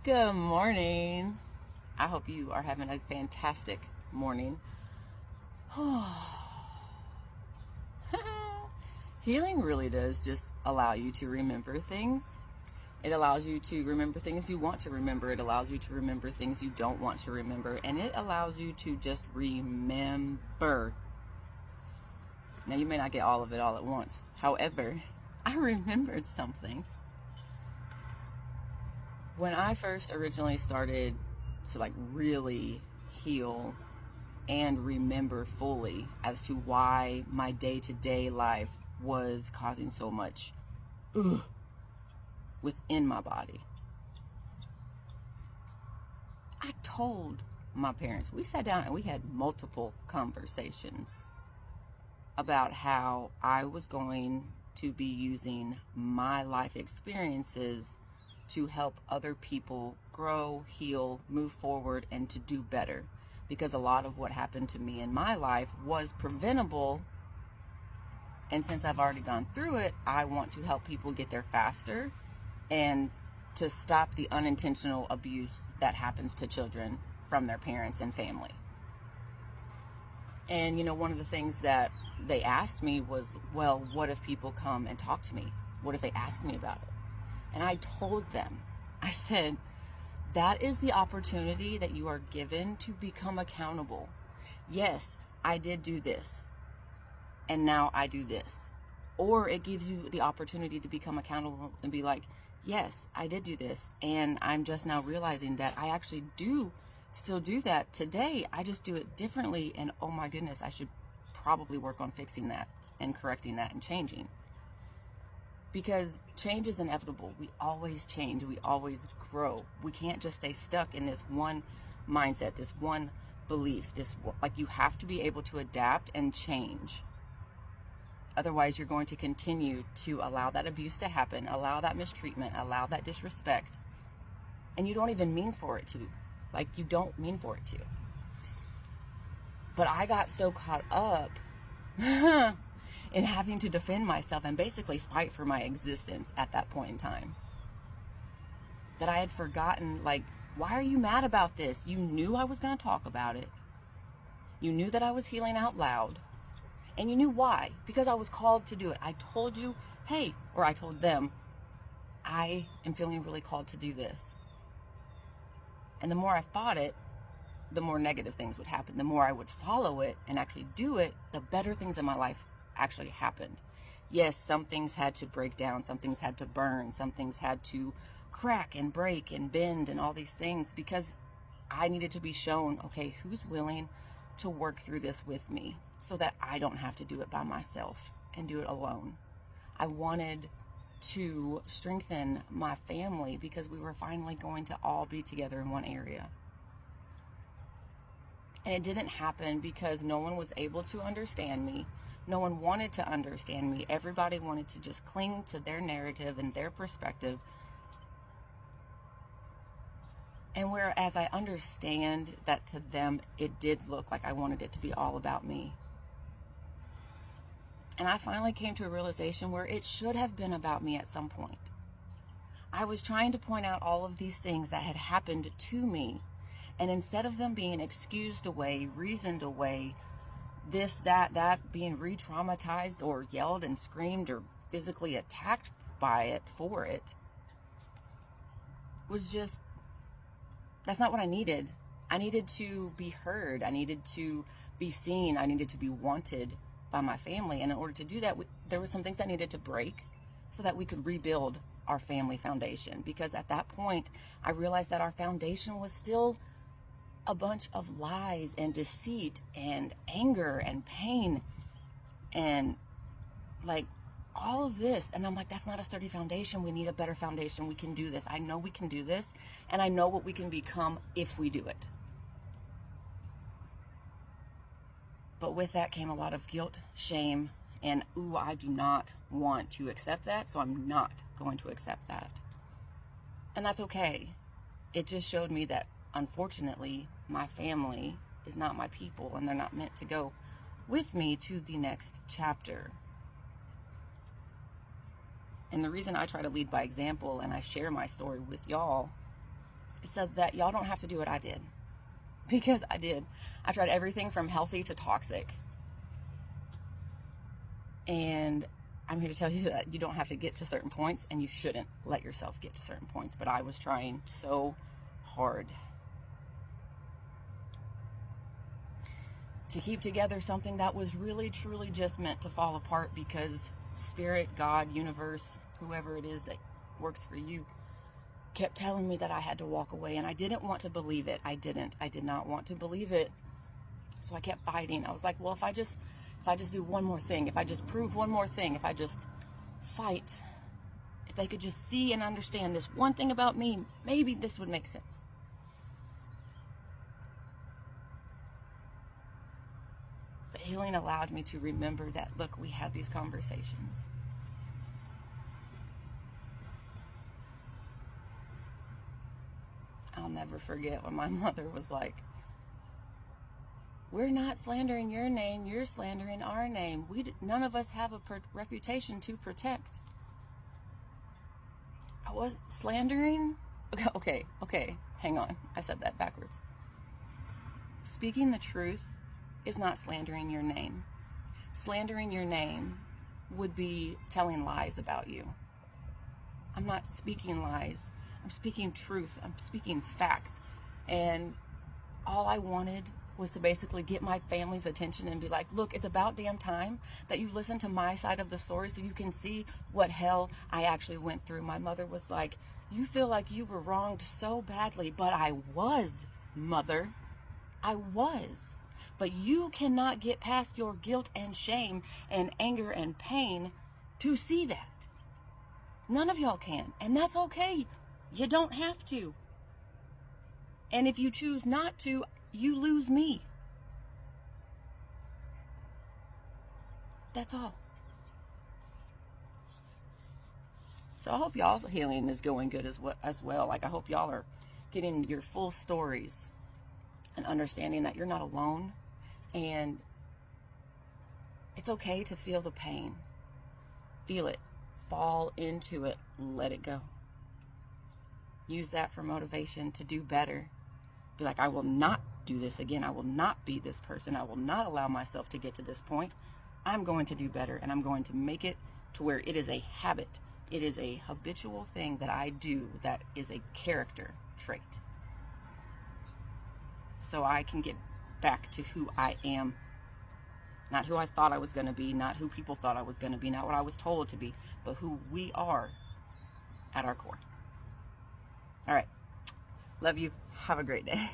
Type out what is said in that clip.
Good morning. I hope you are having a fantastic morning. Healing really does just allow you to remember things. It allows you to remember things you want to remember. It allows you to remember things you don't want to remember. And it allows you to just remember. Now, you may not get all of it all at once. However, I remembered something. When I first originally started to really heal and remember fully as to why my day-to-day life was causing so much within my body, I told my parents, we sat down and we had multiple conversations about how I was going to be using my life experiences to help other people grow, heal, move forward, and to do better. Because a lot of what happened to me in my life was preventable. And since I've already gone through it, I want to help people get there faster and to stop the unintentional abuse that happens to children from their parents and family. And, one of the things that they asked me was, well, what if people come and talk to me? What if they ask me about it? And I told them, I said, that is the opportunity that you are given to become accountable. Yes, I did do this, and now I do this. Or it gives you the opportunity to become accountable and be like, yes, I did do this, and I'm just now realizing that I actually do still do that today. I just do it differently, and oh my goodness, I should probably work on fixing that and correcting that and changing. Because change is inevitable. We always change. We always grow. We can't just stay stuck in this one mindset, this one belief, you have to be able to adapt and change. Otherwise, you're going to continue to allow that abuse to happen, allow that mistreatment, allow that disrespect. And you don't even mean for it to. You don't mean for it to. But I got so caught up in having to defend myself and basically fight for my existence at that point in time, that I had forgotten, why are you mad about this? You knew I was going to talk about it. You knew that I was healing out loud. And you knew why. Because I was called to do it. I told you, I told them, I am feeling really called to do this. And the more I fought it, the more negative things would happen. The more I would follow it and actually do it, the better things in my life actually happened. Yes, some things had to break down, some things had to burn, some things had to crack and break and bend and all these things, because I needed to be shown, okay, who's willing to work through this with me so that I don't have to do it by myself and do it alone. I wanted to strengthen my family because we were finally going to all be together in one area. And it didn't happen because no one was able to understand me. No one wanted to understand me. Everybody wanted to just cling to their narrative and their perspective. And whereas I understand that to them, it did look like I wanted it to be all about me. And I finally came to a realization where it should have been about me at some point. I was trying to point out all of these things that had happened to me. And instead of them being excused away, reasoned away, this, that, being re-traumatized or yelled and screamed or physically attacked by it, for it, was just, that's not what I needed. I needed to be heard. I needed to be seen. I needed to be wanted by my family. And in order to do that, there were some things that needed to break so that we could rebuild our family foundation. Because at that point, I realized that our foundation was still a bunch of lies and deceit and anger and pain and all of this. And I'm like, that's not a sturdy foundation. We need a better foundation. We can do this. I know we can do this. And I know what we can become if we do it. But with that came a lot of guilt, shame, and I do not want to accept that. So I'm not going to accept that. And that's okay. It just showed me that, unfortunately, my family is not my people, and they're not meant to go with me to the next chapter. And the reason I try to lead by example and I share my story with y'all so that y'all don't have to do what I did. Because I did. I tried everything from healthy to toxic. And I'm here to tell you that you don't have to get to certain points, and you shouldn't let yourself get to certain points. But I was trying so hard to keep together something that was really, truly just meant to fall apart, because Spirit, God, universe, whoever it is that works for you, kept telling me that I had to walk away, and I didn't want to believe it. I did not want to believe it. So I kept fighting. I was like, well, if I just do one more thing, if I just prove one more thing, if I just fight, if they could just see and understand this one thing about me, maybe this would make sense. But healing allowed me to remember that, look, we had these conversations. I'll never forget when my mother was like, we're not slandering your name, you're slandering our name. None of us have a reputation to protect. I was slandering? Okay, hang on. I said that backwards. Speaking the truth is not slandering your name. Slandering your name would be telling lies about you. I'm not speaking lies. I'm speaking truth. I'm speaking facts. And all I wanted was to basically get my family's attention and be like, look, it's about damn time that you listen to my side of the story so you can see what hell I actually went through. My mother was like, you feel like you were wronged so badly, but I was, mother. I was. But you cannot get past your guilt and shame and anger and pain to see that. None of y'all can. And that's okay. You don't have to. And if you choose not to, you lose me. That's all. So I hope y'all's healing is going good as well. Like, I hope y'all are getting your full stories and understanding that you're not alone. And it's okay to feel the pain. Feel it. Fall into it. Let it go. Use that for motivation to do better. Be like, I will not do this again. I will not be this person. I will not allow myself to get to this point. I'm going to do better, and I'm going to make it to where it is a habit. It is a habitual thing that I do that is a character trait. So I can get back to who I am. Not who I thought I was going to be, not who people thought I was going to be, not what I was told to be, but who we are at our core. All right. Love you. Have a great day.